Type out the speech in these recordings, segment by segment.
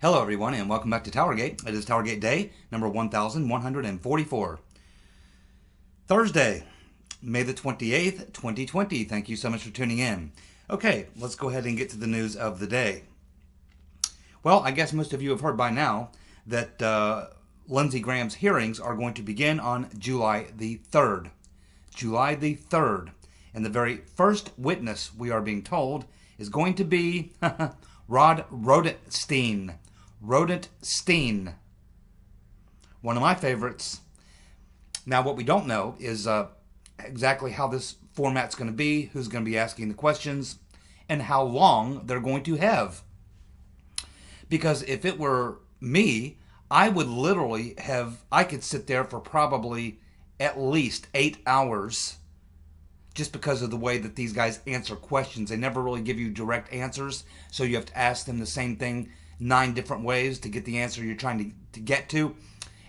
Hello everyone and welcome back to TowerGate. It is TowerGate Day number 1144. Thursday, May the 28th, 2020. Thank you so much for tuning in. Okay, let's go ahead and get to the news of the day. Well, I guess most of you have heard by now that Lindsey Graham's hearings are going to begin on July the 3rd. July the 3rd. And the very first witness, we are being told, is going to be Rodentstein. Rodentstein. One of my favorites. Now, what we don't know is exactly how this format's going to be, who's going to be asking the questions, and how long they're going to have. Because if it were me, I would literally I could sit there for probably at least 8 hours just because of the way that these guys answer questions. They never really give you direct answers, so you have to ask them the same thing 9 different ways to get the answer you're trying to get to.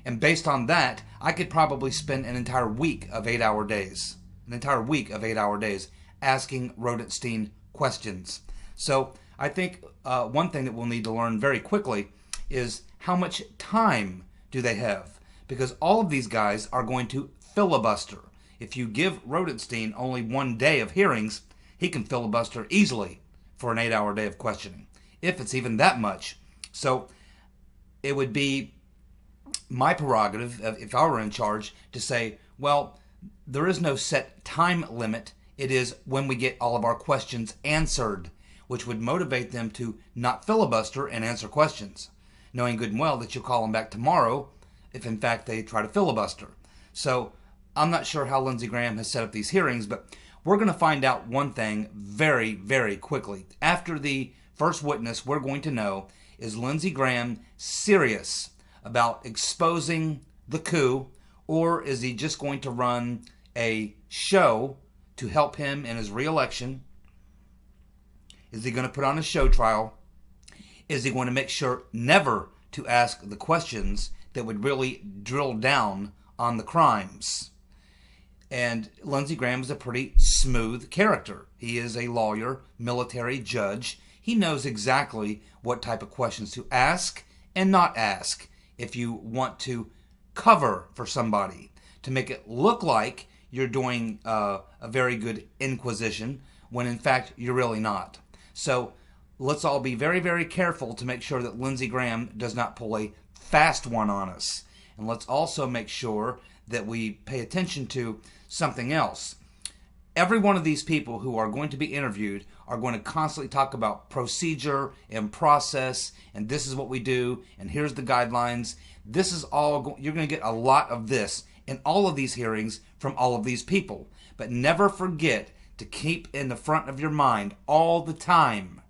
And based on that, I could probably spend an entire week of 8-hour days. An entire week of 8-hour days asking Rodentstein questions. So I think one thing that we'll need to learn very quickly is how much time do they have? Because all of these guys are going to filibuster. If you give Rodentstein only 1 day of hearings, he can filibuster easily for an 8-hour day of questioning, if it's even that much. So it would be my prerogative, if I were in charge, to say, well, there is no set time limit. It is when we get all of our questions answered, which would motivate them to not filibuster and answer questions, knowing good and well that you'll call them back tomorrow if in fact they try to filibuster. So I'm not sure how Lindsey Graham has set up these hearings, but we're going to find out one thing very, very quickly. After the first witness, we're going to know, is Lindsey Graham serious about exposing the coup, or is he just going to run a show to help him in his re-election? Is he going to put on a show trial? Is he going to make sure never to ask the questions that would really drill down on the crimes? And Lindsey Graham is a pretty smooth character. He is a lawyer, military judge. He knows exactly what type of questions to ask and not ask if you want to cover for somebody, to make it look like you're doing a very good inquisition when in fact you're really not. So let's all be very, very careful to make sure that Lindsey Graham does not pull a fast one on us. And let's also make sure that we pay attention to something else. Every one of these people who are going to be interviewed are going to constantly talk about procedure and process, and this is what we do, and here's the guidelines. This is all, you're going to get a lot of this in all of these hearings from all of these people. But never forget to keep in the front of your mind all the time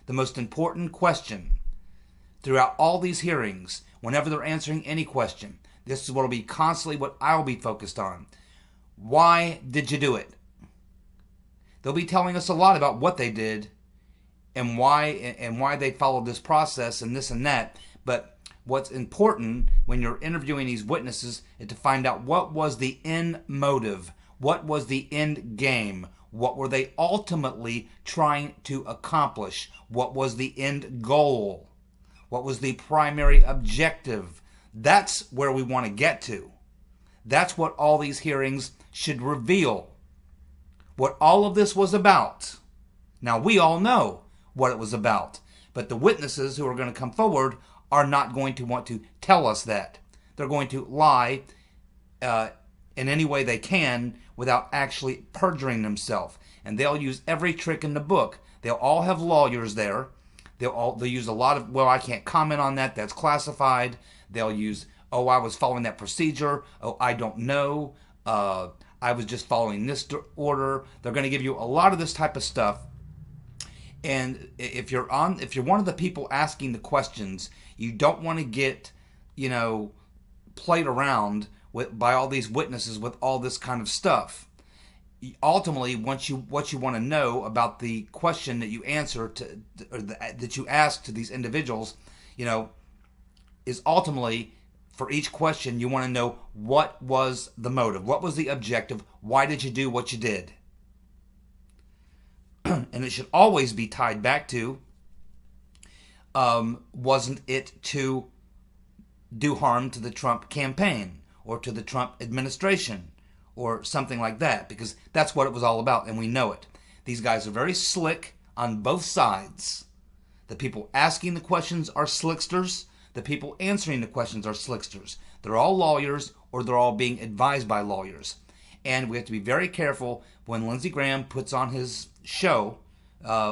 the most important question throughout all these hearings, whenever they're answering any question. This is what will be constantly what I'll be focused on. Why did you do it? They'll be telling us a lot about what they did and why they followed this process and this and that. But what's important when you're interviewing these witnesses is to find out what was the end motive, what was the end game, what were they ultimately trying to accomplish, what was the end goal, what was the primary objective. That's where we want to get to. That's what all these hearings should reveal. What all of this was about. Now, we all know what it was about, but the witnesses who are going to come forward are not going to want to tell us that. They're going to lie in any way they can without actually perjuring themselves. And they'll use every trick in the book. They'll all have lawyers there. They'll use a lot of, well, I can't comment on that. That's classified. They'll use, oh, I was following that procedure. Oh, I don't know. I was just following this order. They're going to give you a lot of this type of stuff. And if you're one of the people asking the questions, you don't want to get, played around by all these witnesses with all this kind of stuff. Ultimately, what you want to know about the question that you answer to, or that you ask to these individuals, is ultimately, for each question, you want to know what was the motive, what was the objective, why did you do what you did? And it should always be tied back to wasn't it to do harm to the Trump campaign or to the Trump administration or something like that? Because that's what it was all about, and we know it. These guys are very slick on both sides. The people asking the questions are slicksters. The people answering the questions are slicksters. They're all lawyers, or they're all being advised by lawyers. And we have to be very careful when Lindsey Graham puts on his show,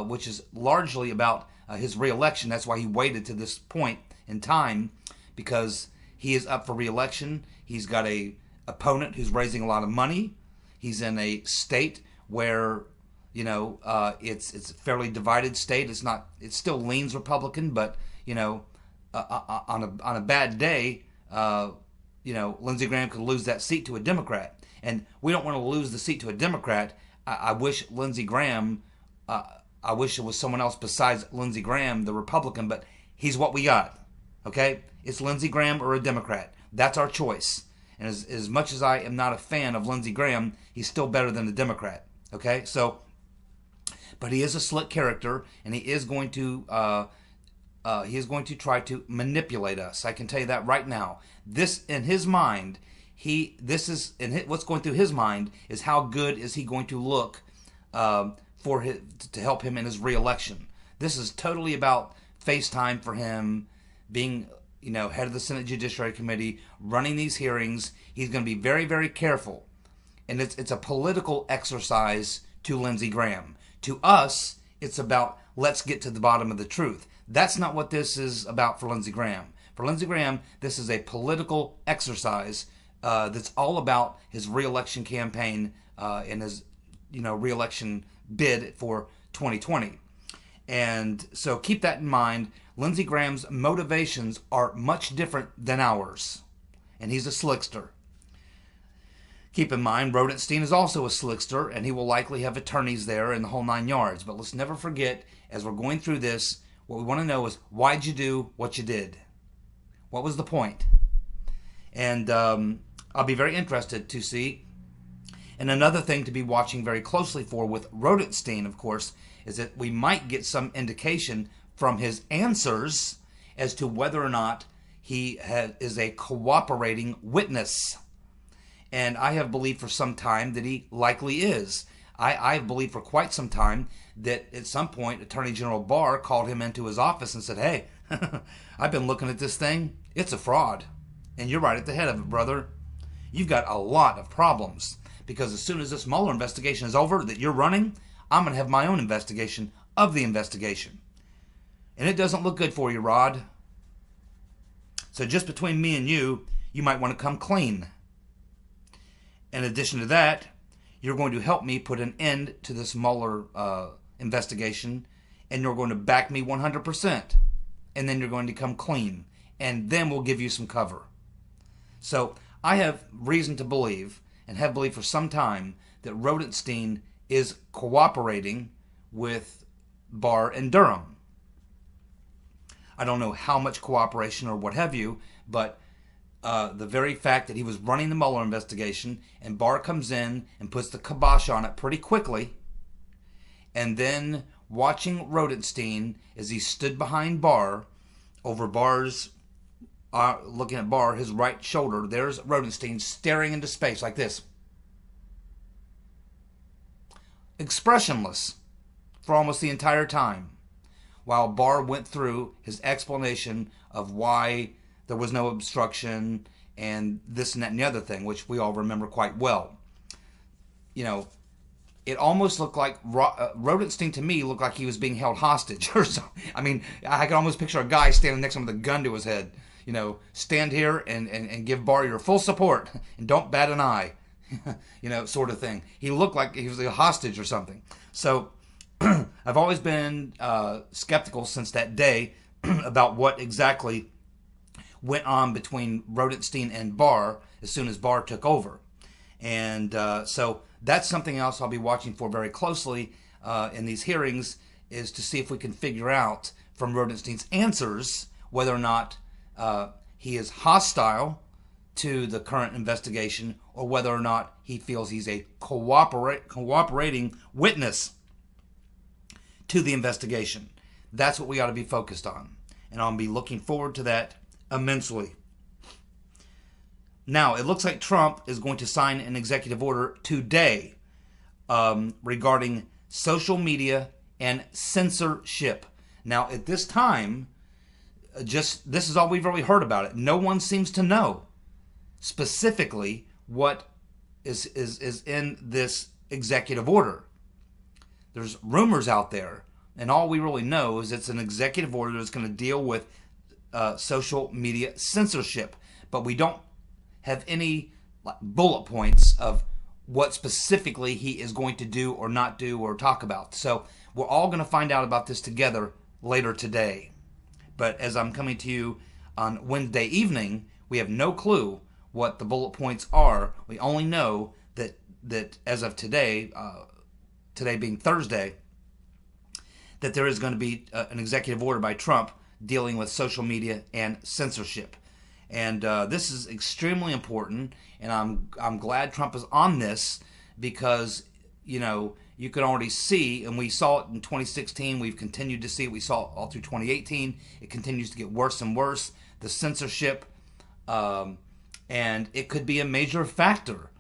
which is largely about his re-election. That's why he waited to this point in time, because he is up for re-election. He's got a opponent who's raising a lot of money. He's in a state where, it's a fairly divided state. It still leans Republican, but on a bad day, Lindsey Graham could lose that seat to a Democrat, and we don't want to lose the seat to a Democrat. I wish Lindsey Graham. I wish it was someone else besides Lindsey Graham, the Republican, but he's what we got. Okay, it's Lindsey Graham or a Democrat. That's our choice. And as much as I am not a fan of Lindsey Graham, he's still better than a Democrat. Okay, so, but he is a slick character, and he is going to try to manipulate us. I can tell you that right now. This in his mind, what's going through his mind is how good is he going to look to help him in his re-election. This is totally about FaceTime for him, being head of the Senate Judiciary Committee, running these hearings. He's going to be very, very careful, and it's a political exercise to Lindsey Graham. To us, it's about let's get to the bottom of the truth. That's not what this is about for Lindsey Graham. For Lindsey Graham, this is a political exercise that's all about his re-election campaign and his re-election bid for 2020. And so keep that in mind. Lindsey Graham's motivations are much different than ours, and he's a slickster. Keep in mind, Rodentstein is also a slickster, and he will likely have attorneys there in the whole 9 yards. But let's never forget, as we're going through this, what we want to know is, why'd you do what you did? What was the point? And I'll be very interested to see. And another thing to be watching very closely for with Rodentstein, of course, is that we might get some indication from his answers as to whether or not he is a cooperating witness. And I have believed for some time that he likely is. I have believed for quite some time that at some point Attorney General Barr called him into his office and said, hey, I've been looking at this thing. It's a fraud. And you're right at the head of it, brother. You've got a lot of problems. Because as soon as this Mueller investigation is over that you're running, I'm going to have my own investigation of the investigation. And it doesn't look good for you, Rod. So just between me and you might want to come clean. In addition to that, you're going to help me put an end to this Mueller investigation, and you're going to back me 100%. And then you're going to come clean. And then we'll give you some cover. So I have reason to believe, and have believed for some time, that Rodentstein is cooperating with Barr and Durham. I don't know how much cooperation or what have you, but the very fact that he was running the Mueller investigation and Barr comes in and puts the kibosh on it pretty quickly, and then watching Rodentstein as he stood behind Barr, over Barr's, looking at Barr, his right shoulder, there's Rodentstein staring into space like this. Expressionless for almost the entire time, while Barr went through his explanation of why there was no obstruction and this and that and the other thing, which we all remember quite well. It almost looked like Rodentstein, to me, looked like he was being held hostage or something. I mean, I could almost picture a guy standing next to him with a gun to his head. Stand here and give Barr your full support and don't bat an eye, sort of thing. He looked like he was a hostage or something. So I've always been skeptical since that day about what exactly went on between Rodentstein and Barr as soon as Barr took over. And so that's something else I'll be watching for very closely in these hearings, is to see if we can figure out from Rodentstein's answers whether or not he is hostile to the current investigation or whether or not he feels he's a cooperating witness to the investigation. That's what we ought to be focused on. and I'll be looking forward to that immensely. Now, it looks like Trump is going to sign an executive order today regarding social media and censorship. Now, at this time, this is all we've really heard about it. No one seems to know specifically what is in this executive order. There's rumors out there, and all we really know is it's an executive order that's going to deal with social media censorship. But we don't have any bullet points of what specifically he is going to do or not do or talk about. So we're all going to find out about this together later today. But as I'm coming to you on Wednesday evening, we have no clue what the bullet points are. We only know that as of today, today being Thursday, that there is going to be an executive order by Trump dealing with social media and censorship. And this is extremely important, and I'm glad Trump is on this because, you know, you can already see, and we saw it in 2016, we've continued to see it, we saw it all through 2018, it continues to get worse and worse, the censorship, and it could be a major factor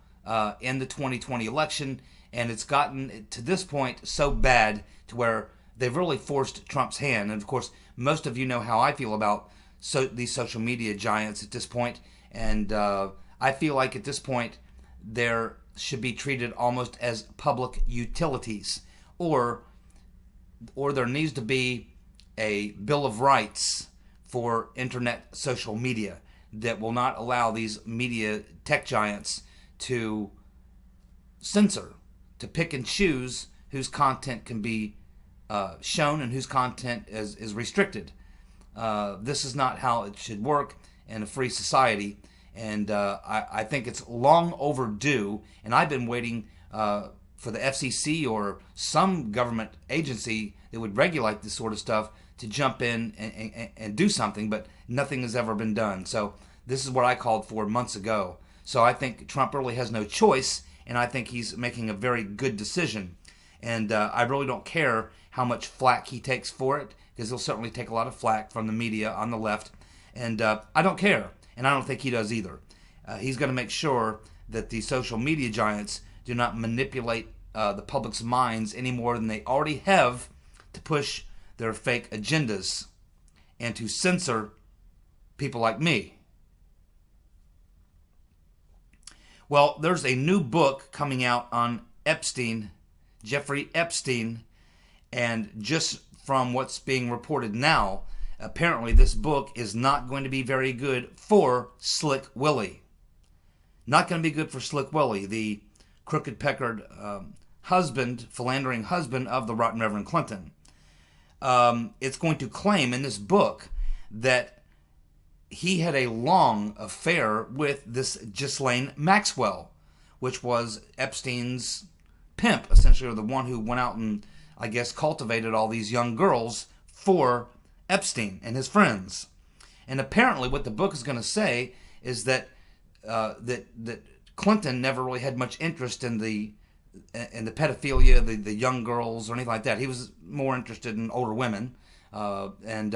in the 2020 election, and it's gotten to this point so bad to where they've really forced Trump's hand. And of course, most of you know how I feel about these social media giants at this point, and I feel like at this point they're should be treated almost as public utilities, or there needs to be a Bill of Rights for internet social media that will not allow these media tech giants to censor, to pick and choose whose content can be shown and whose content is restricted. This is not how it should work in a free society. And I think it's long overdue, and I've been waiting for the FCC or some government agency that would regulate this sort of stuff to jump in and do something, but nothing has ever been done. So this is what I called for months ago. So I think Trump really has no choice, and I think he's making a very good decision. And I really don't care how much flack he takes for it, because he'll certainly take a lot of flack from the media on the left, and I don't care. And I don't think he does either. He's going to make sure that the social media giants do not manipulate the public's minds any more than they already have to push their fake agendas and to censor people like me. Well, there's a new book coming out on Epstein, Jeffrey Epstein, and just from what's being reported now, apparently this book is not going to be very good for Slick Willie. Not going to be good for Slick Willie, the crooked-peckered husband, philandering husband of the rotten Reverend Clinton. It's going to claim in this book that he had a long affair with this Ghislaine Maxwell, which was Epstein's pimp, essentially, or the one who went out and, I guess, cultivated all these young girls for Epstein and his friends. And apparently what the book is going to say is that that Clinton never really had much interest in the pedophilia, the young girls, or anything like that. He was more interested in older women, and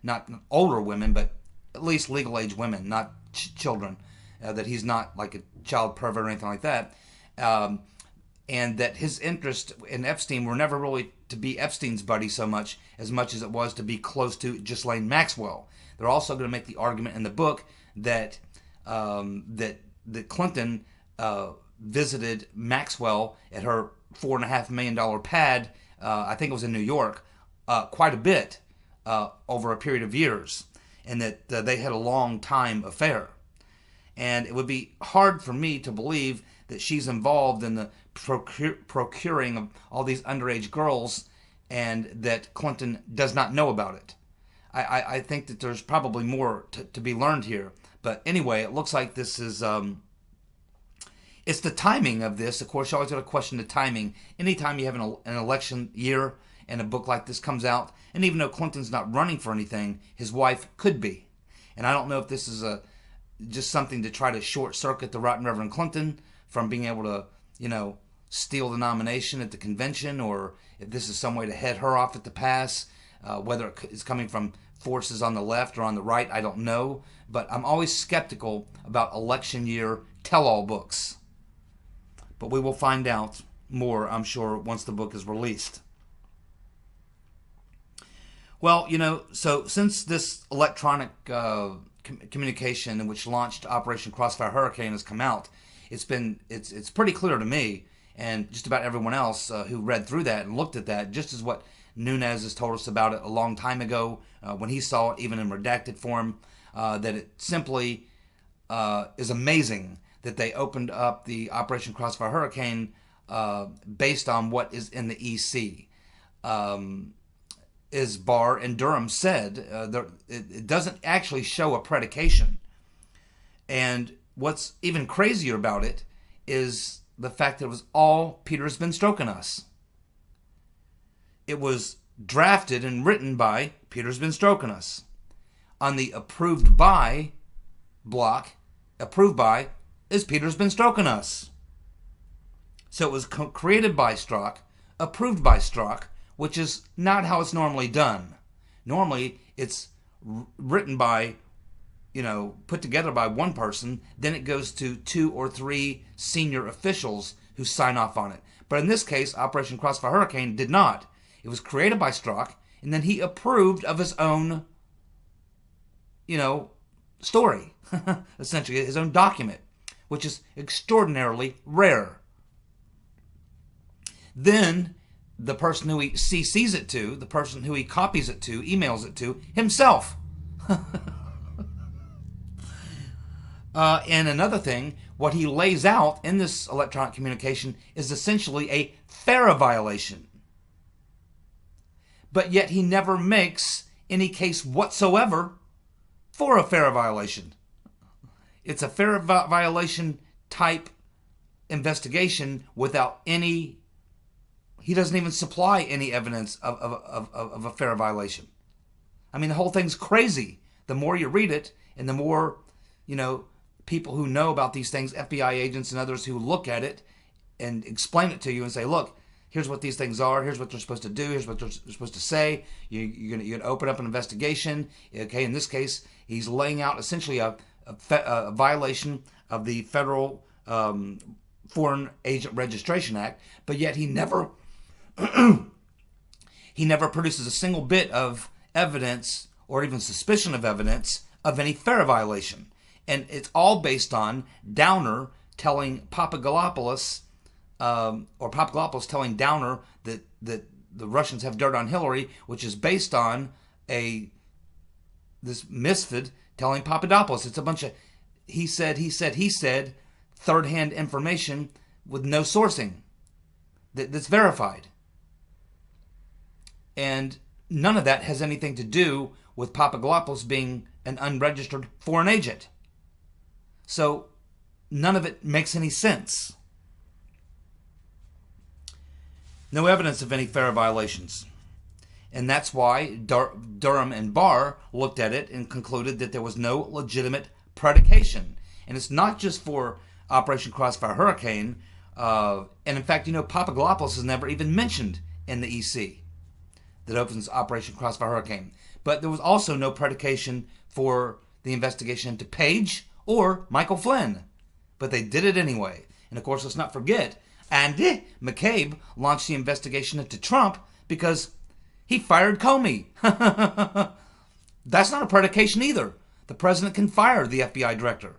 not older women, but at least legal age women, not children. That he's not like a child pervert or anything like that. And that his interest in Epstein were never really to be Epstein's buddy so much as it was to be close to Ghislaine Maxwell. They're also going to make the argument in the book that that Clinton visited Maxwell at her $4.5 million pad, I think it was in New York, quite a bit over a period of years, and that they had a long time affair. And it would be hard for me to believe that she's involved in the procuring of all these underage girls and that Clinton does not know about it. I think that there's probably more to be learned here. But anyway, it looks like this is... it's the timing of this. Of course, you always got to question the timing. Anytime you have an election year and a book like this comes out, and even though Clinton's not running for anything, his wife could be. And I don't know if this is just something to try to short-circuit the rotten Reverend Clinton from being able to, steal the nomination at the convention, or if this is some way to head her off at the pass. Whether it is coming from forces on the left or on the right, I don't know. But I'm always skeptical about election year tell-all books. But we will find out more, I'm sure, once the book is released. Well, so since this electronic communication which launched Operation Crossfire Hurricane has come out, it's pretty clear to me and just about everyone else who read through that and looked at that, just as what Nunes has told us about it a long time ago when he saw it, even in redacted form, that it simply is amazing that they opened up the Operation Crossfire Hurricane based on what is in the EC. As Barr and Durham said, it doesn't actually show a predication. And what's even crazier about it is the fact that it was all Peter's been stroking us. It was drafted and written by Peter's been stroking us. On the approved by block, approved by is Peter's been stroking us. So it was created by Strzok, approved by Strzok, which is not how it's normally done. Normally, it's written by, put together by one person, then it goes to 2 or 3 senior officials who sign off on it. But in this case, Operation Crossfire Hurricane did not. It was created by Strzok, and then he approved of his own, story, essentially, his own document, which is extraordinarily rare. Then the person who he CCs it to, the person who he copies it to, emails it to, himself. And another thing, what he lays out in this electronic communication is essentially a FARA violation. But yet he never makes any case whatsoever for a FARA violation. It's a FARA violation type investigation without any... He doesn't even supply any evidence of a FARA violation. I mean, the whole thing's crazy. The more you read it, and the more, people who know about these things, FBI agents and others who look at it and explain it to you and say, look, here's what these things are, here's what they're supposed to do, here's what they're supposed to say. You're going to open up an investigation. Okay, in this case, he's laying out essentially a violation of the Federal Foreign Agent Registration Act, but yet he never produces a single bit of evidence or even suspicion of evidence of any FARA violation. And it's all based on Downer telling Papadopoulos, or Papadopoulos telling Downer that the Russians have dirt on Hillary, which is based on this misfit telling Papadopoulos. It's a bunch of he said, third-hand information with no sourcing that's verified. And none of that has anything to do with Papadopoulos being an unregistered foreign agent. So none of it makes any sense. No evidence of any FARA violations. And that's why Durham and Barr looked at it and concluded that there was no legitimate predication. And it's not just for Operation Crossfire Hurricane. And in fact, Papadopoulos is never even mentioned in the EC that opens Operation Crossfire Hurricane. But there was also no predication for the investigation into Page or Michael Flynn. But they did it anyway. And of course, let's not forget, Andy McCabe launched the investigation into Trump because he fired Comey. That's not a predication either. The president can fire the FBI director.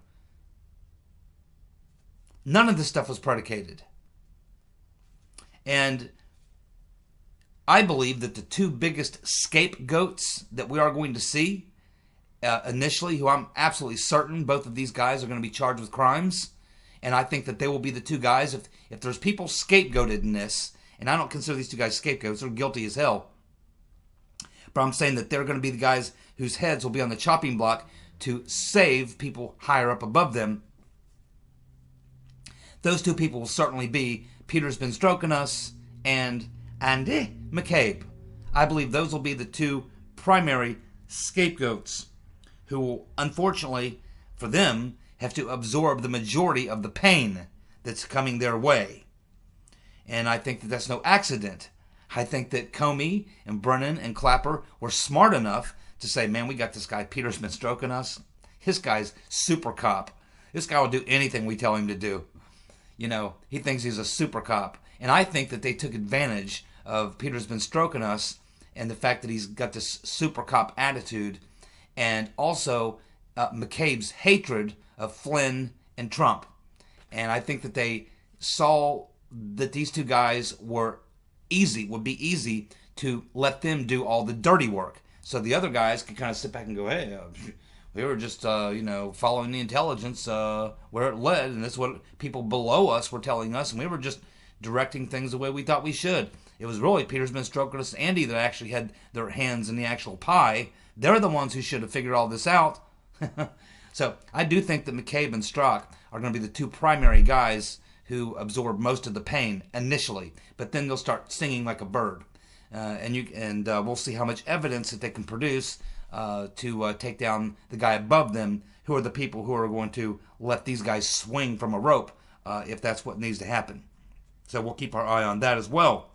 None of this stuff was predicated. And I believe that the two biggest scapegoats that we are going to see initially, who I'm absolutely certain both of these guys are going to be charged with crimes, and I think that they will be the two guys, if there's people scapegoated in this, and I don't consider these two guys scapegoats, they're guilty as hell, but I'm saying that they're going to be the guys whose heads will be on the chopping block to save people higher up above them. Those two people will certainly be Peter's been stroking us and Andy McCabe. I believe those will be the two primary scapegoats who will, unfortunately for them, have to absorb the majority of the pain that's coming their way. And I think that that's no accident I think that Comey and Brennan and Clapper were smart enough to say, man, we got this guy. Peter's been stroking us. This guy's super cop. This guy will do anything we tell him to do. You know, he thinks he's a super cop. And I think that they took advantage of Peter's been stroking us and the fact that he's got this super cop attitude, and also McCabe's hatred of Flynn and Trump. And I think that they saw that these two guys would be easy to let them do all the dirty work. So the other guys could kind of sit back and go, hey, we were just, following the intelligence where it led, and that's what people below us were telling us, and we were just directing things the way we thought we should. It was really Peter's been stroking us, Andy, that actually had their hands in the actual pie. They're the ones who should have figured all this out. So I do think that McCabe and Strzok are going to be the two primary guys who absorb most of the pain initially, but then they'll start singing like a bird, and we'll see how much evidence that they can produce to take down the guy above them, who are the people who are going to let these guys swing from a rope if that's what needs to happen. So we'll keep our eye on that as well.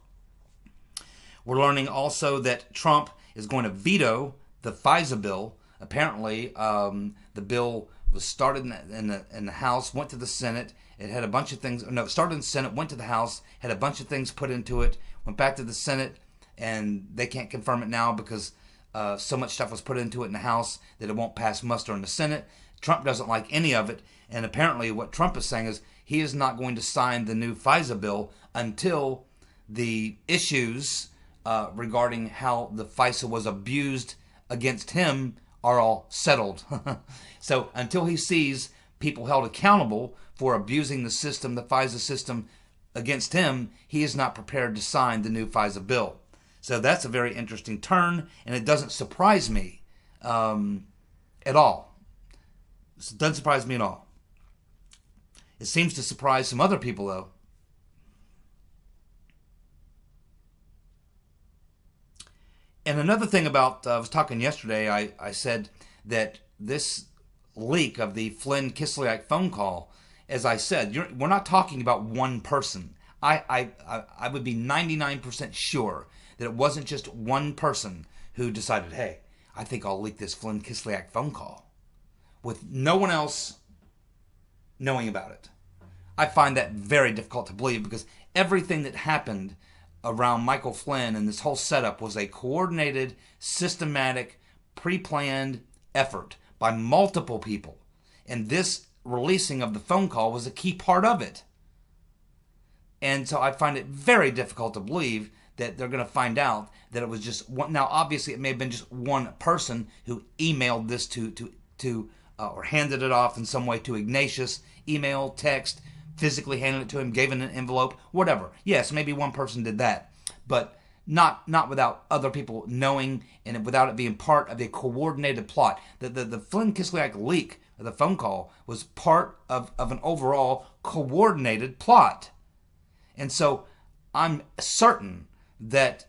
We're learning also that Trump is going to veto the FISA bill. Apparently, the bill was started in the House, went to the Senate. It had a bunch of things. No, it started in the Senate, went to the House, had a bunch of things put into it, went back to the Senate, and they can't confirm it now because so much stuff was put into it in the House that it won't pass muster in the Senate. Trump doesn't like any of it, and apparently what Trump is saying is he is not going to sign the new FISA bill until the issues regarding how the FISA was abused against him are all settled. So until he sees people held accountable for abusing the system, the FISA system, against him, he is not prepared to sign the new FISA bill. So that's a very interesting turn, and it doesn't surprise me at all. It doesn't surprise me at all. It seems to surprise some other people, though. And another thing about, I was talking yesterday, I said that this leak of the Flynn Kislyak phone call, as I said, we're not talking about one person. I would be 99% sure that it wasn't just one person who decided, hey, I think I'll leak this Flynn Kislyak phone call, with no one else knowing about it. I find that very difficult to believe, because everything that happened around Michael Flynn and this whole setup was a coordinated, systematic, pre-planned effort by multiple people. And this releasing of the phone call was a key part of it. And so I find it very difficult to believe that they're going to find out that it was just one. Now, obviously, it may have been just one person who emailed this to or handed it off in some way to Ignatius, email, text, physically handed it to him, gave it an envelope, whatever. Yes, maybe one person did that, but not without other people knowing, and without it being part of a coordinated plot. The Flynn Kislyak leak of the phone call was part of an overall coordinated plot. And so I'm certain that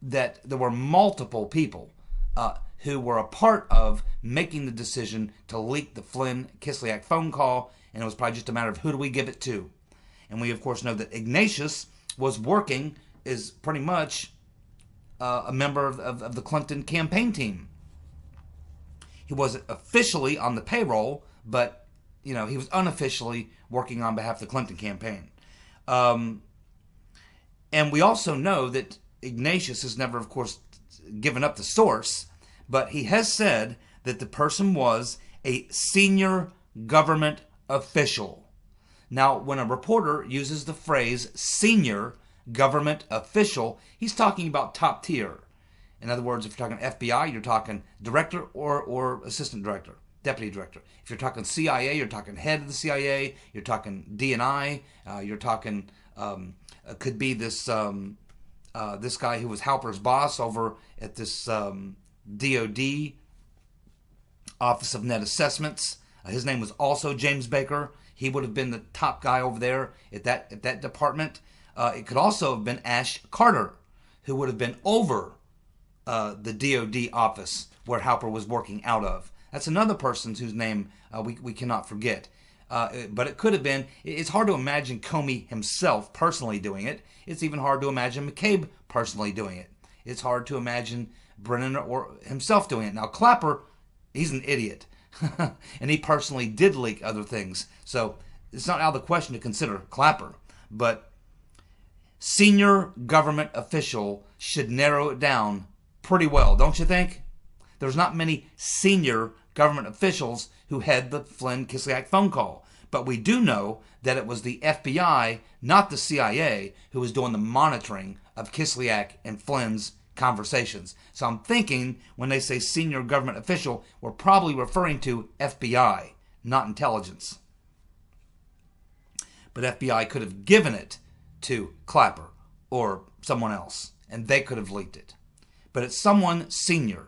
there were multiple people who were a part of making the decision to leak the Flynn Kislyak phone call, and it was probably just a matter of who do we give it to. And we, of course, know that Ignatius was working, is pretty much a member of the Clinton campaign team. He wasn't officially on the payroll, but he was unofficially working on behalf of the Clinton campaign. And we also know that Ignatius has never, of course, given up the source, but he has said that the person was a senior government official. Now, when a reporter uses the phrase senior government official, he's talking about top tier. In other words, if you're talking FBI, you're talking director or assistant director, deputy director. If you're talking CIA, you're talking head of the CIA. You're talking DNI. You're talking could be this this guy who was Halper's boss over at this DOD Office of Net Assessments. His name was also James Baker. He would have been the top guy over there at that department. It could also have been Ash Carter, who would have been over the DOD office where Halper was working out of. That's another person whose name we cannot forget. but it could have been. It's hard to imagine Comey himself personally doing it. It's even hard to imagine McCabe personally doing it. It's hard to imagine Brennan or himself doing it. Now, Clapper, he's an idiot. And he personally did leak other things. So it's not out of the question to consider Clapper. But senior government official should narrow it down pretty well, don't you think? There's not many senior government officials who had the Flynn-Kislyak phone call. But we do know that it was the FBI, not the CIA, who was doing the monitoring of Kislyak and Flynn's conversations. So I'm thinking when they say senior government official, we're probably referring to FBI, not intelligence. But FBI could have given it to Clapper or someone else, and they could have leaked it. But it's someone senior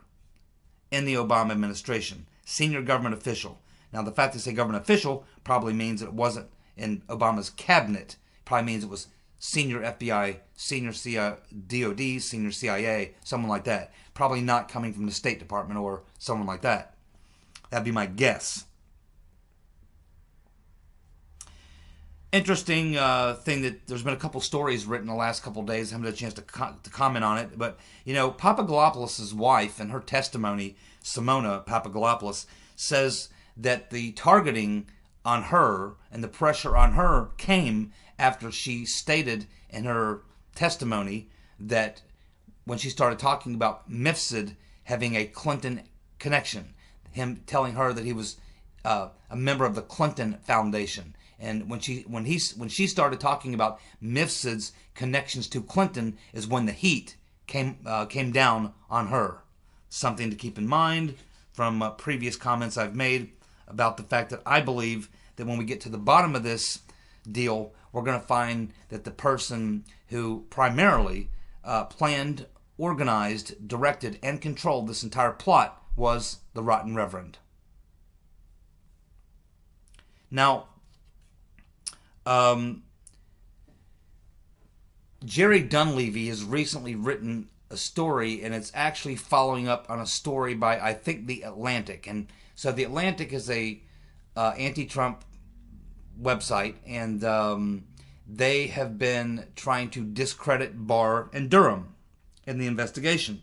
in the Obama administration, senior government official. Now, the fact they say government official probably means that it wasn't in Obama's cabinet. Probably means it was senior FBI, senior DOD, senior CIA, someone like that. Probably not coming from the State Department or someone like that. That'd be my guess. Interesting thing that there's been a couple stories written the last couple of days. I haven't had a chance to comment on it. But, you know, Papadopoulos' wife and her testimony, Simona Papadopoulos, says that the targeting on her and the pressure on her came after she stated in her testimony that when she started talking about Mifsud having a Clinton connection, him telling her that he was a member of the Clinton Foundation. And when she started talking about Mifsud's connections to Clinton is when the heat came down on her. Something to keep in mind from previous comments I've made about the fact that I believe that when we get to the bottom of this deal, we're going to find that the person who primarily planned, organized, directed, and controlled this entire plot was the Rotten Reverend. Now, Jerry Dunleavy has recently written a story, and it's actually following up on a story by, I think, The Atlantic. And so The Atlantic is a anti-Trump website, and they have been trying to discredit Barr and Durham in the investigation.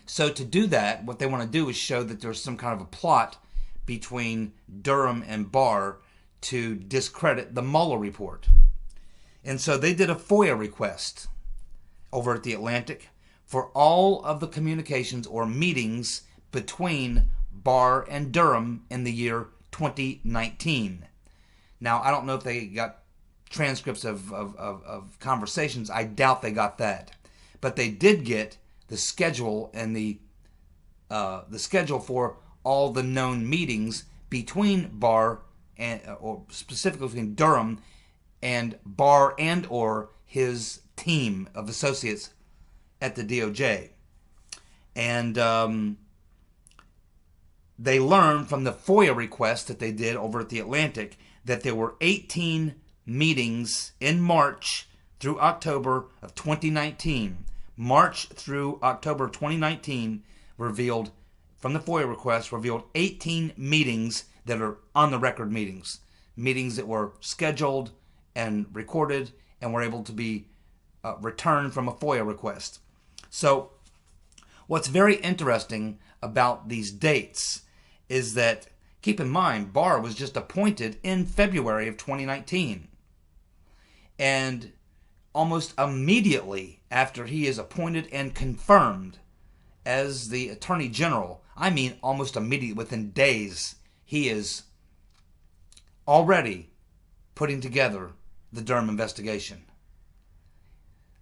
So to do that, what they want to do is show that there's some kind of a plot between Durham and Barr to discredit the Mueller report. And so they did a FOIA request over at The Atlantic for all of the communications or meetings between Barr and Durham in the year 2019. Now, I don't know if they got transcripts of conversations. I doubt they got that. But they did get the schedule and the schedule for all the known meetings between Barr and, or specifically between Durham and Barr and or his team of associates at the DOJ. And they learned from the FOIA request that they did over at The Atlantic that there were 18 meetings in March through October of 2019. March through October of 2019 revealed, from the FOIA request, revealed 18 meetings that are on the record meetings. Meetings that were scheduled and recorded and were able to be returned from a FOIA request. So what's very interesting about these dates is that, keep in mind, Barr was just appointed in February of 2019. And almost immediately after he is appointed and confirmed as the Attorney General, I mean almost immediately, within days, he is already putting together the Durham investigation.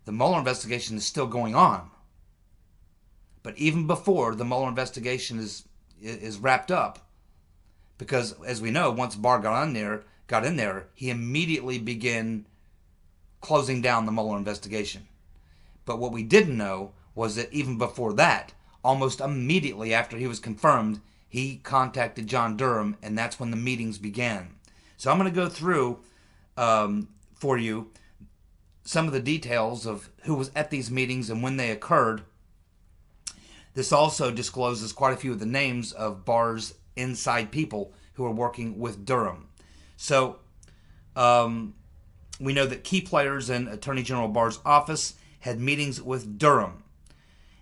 The Mueller investigation is still going on. But even before the Mueller investigation is wrapped up, because as we know, once Barr got in there, he immediately began closing down the Mueller investigation. But what we didn't know was that even before that, almost immediately after he was confirmed, he contacted John Durham, and that's when the meetings began. So I'm going to go through for you some of the details of who was at these meetings and when they occurred. This also discloses quite a few of the names of Barr's inside people who are working with Durham. So we know that key players in Attorney General Barr's office had meetings with Durham.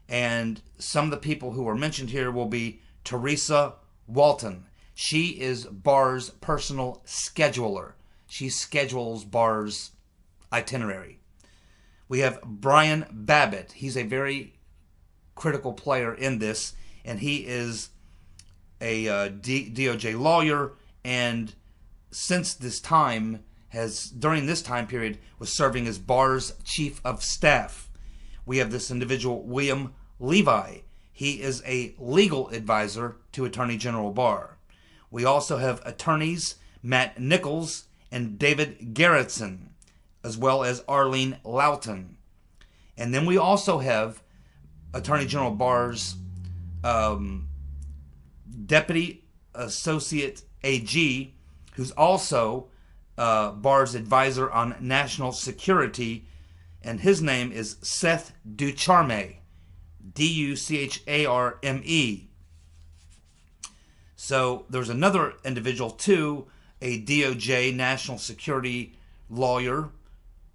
And some of the people who are mentioned here will be Teresa Walton. She is Barr's personal scheduler. She schedules Barr's itinerary. We have Brian Babbitt. He's a very critical player in this, and he is a DOJ lawyer, and since this time during this time period, was serving as Barr's chief of staff. We have this individual, William Levi. He is a legal advisor to Attorney General Barr. We also have attorneys Matt Nichols and David Garretson, as well as Arlene Loughton. And then we also have Attorney General Barr's Deputy Associate AG, who's also Barr's advisor on national security, and his name is Seth Ducharme, Ducharme. So there's another individual too, a DOJ national security lawyer,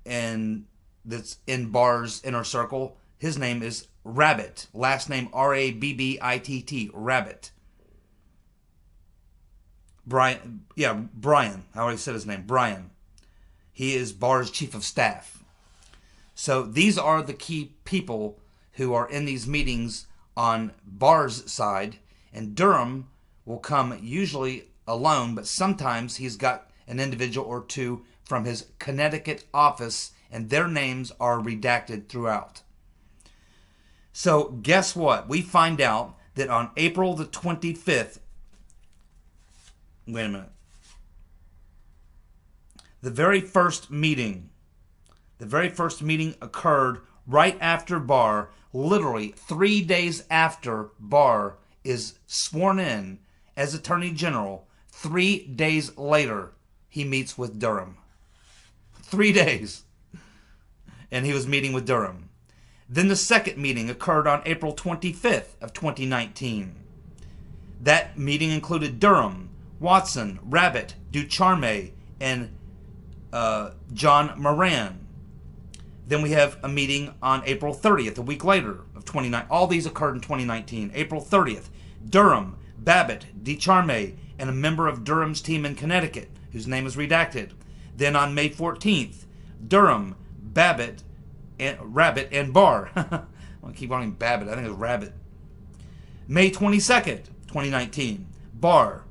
and that's in Barr's inner circle. His name is Rabbit, last name Rabbitt, Rabbit. Brian. I already said his name, Brian. He is Barr's chief of staff. So these are the key people who are in these meetings on Barr's side, and Durham will come usually alone, but sometimes he's got an individual or two from his Connecticut office, and their names are redacted throughout. So guess what? We find out that on April the 25th, wait a minute. The very first meeting occurred right after Barr, literally 3 days after Barr is sworn in as Attorney General. 3 days later, he meets with Durham. 3 days. And he was meeting with Durham. Then the second meeting occurred on April 25th of 2019. That meeting included Durham, Watson, Rabbit, Ducharme, and John Moran. Then we have a meeting on April 30th, a week later of 2019. All these occurred in 2019. April 30th, Durham, Babbitt, Ducharme, and a member of Durham's team in Connecticut, whose name is redacted. Then on May 14th, Durham, Babbitt, and Rabbit, and Barr. I keep calling him Babbitt. I think it's Rabbit. May 22nd, 2019, Barr,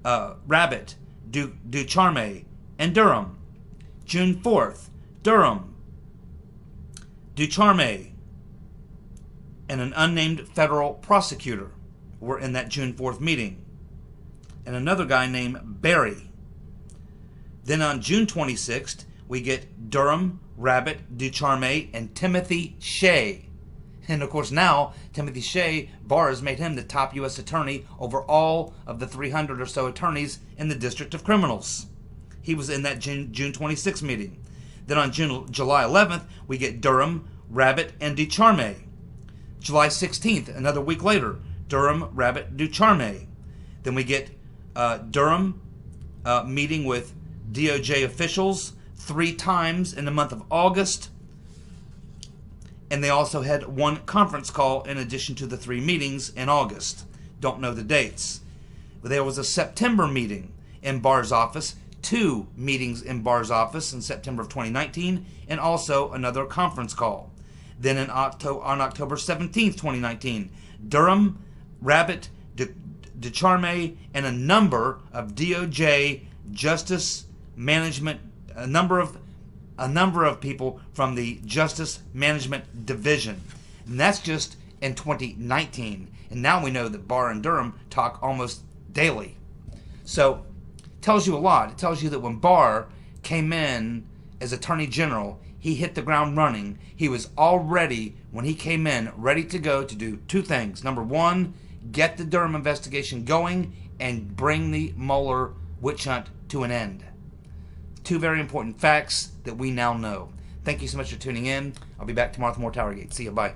Rabbit, Ducharme, and Durham. June 4th, Durham, Ducharme, and an unnamed federal prosecutor were in that June 4th meeting. And another guy named Barry. Then on June 26th, we get Durham, Rabbit, Ducharme, and Timothy Shea. And of course now, Timothy Shea, Barr has made him the top U.S. attorney over all of the 300 or so attorneys in the District of Criminals. He was in that June 26th meeting. Then on July 11th, we get Durham, Rabbit, and Ducharme. July 16th, another week later, Durham, Rabbit, Ducharme. Then we get Durham meeting with DOJ officials 3 times in the month of August. And they also had one conference call in addition to the 3 meetings in August. Don't know the dates. But there was a September meeting in Barr's office, 2 meetings in Barr's office in September of 2019, and also another conference call. Then on October 17th, 2019, Durham, Rabbit, Ducharme, and a number of DOJ Justice Management, a number of people from the Justice Management Division. And that's just in 2019. And now we know that Barr and Durham talk almost daily. So it tells you a lot. It tells you that when Barr came in as Attorney General, he hit the ground running. He was already, when he came in, ready to go to do 2 things. Number 1, get the Durham investigation going and bring the Mueller witch hunt to an end. 2 very important facts that we now know. Thank you so much for tuning in. I'll be back tomorrow with more TowerGate. See you. Bye.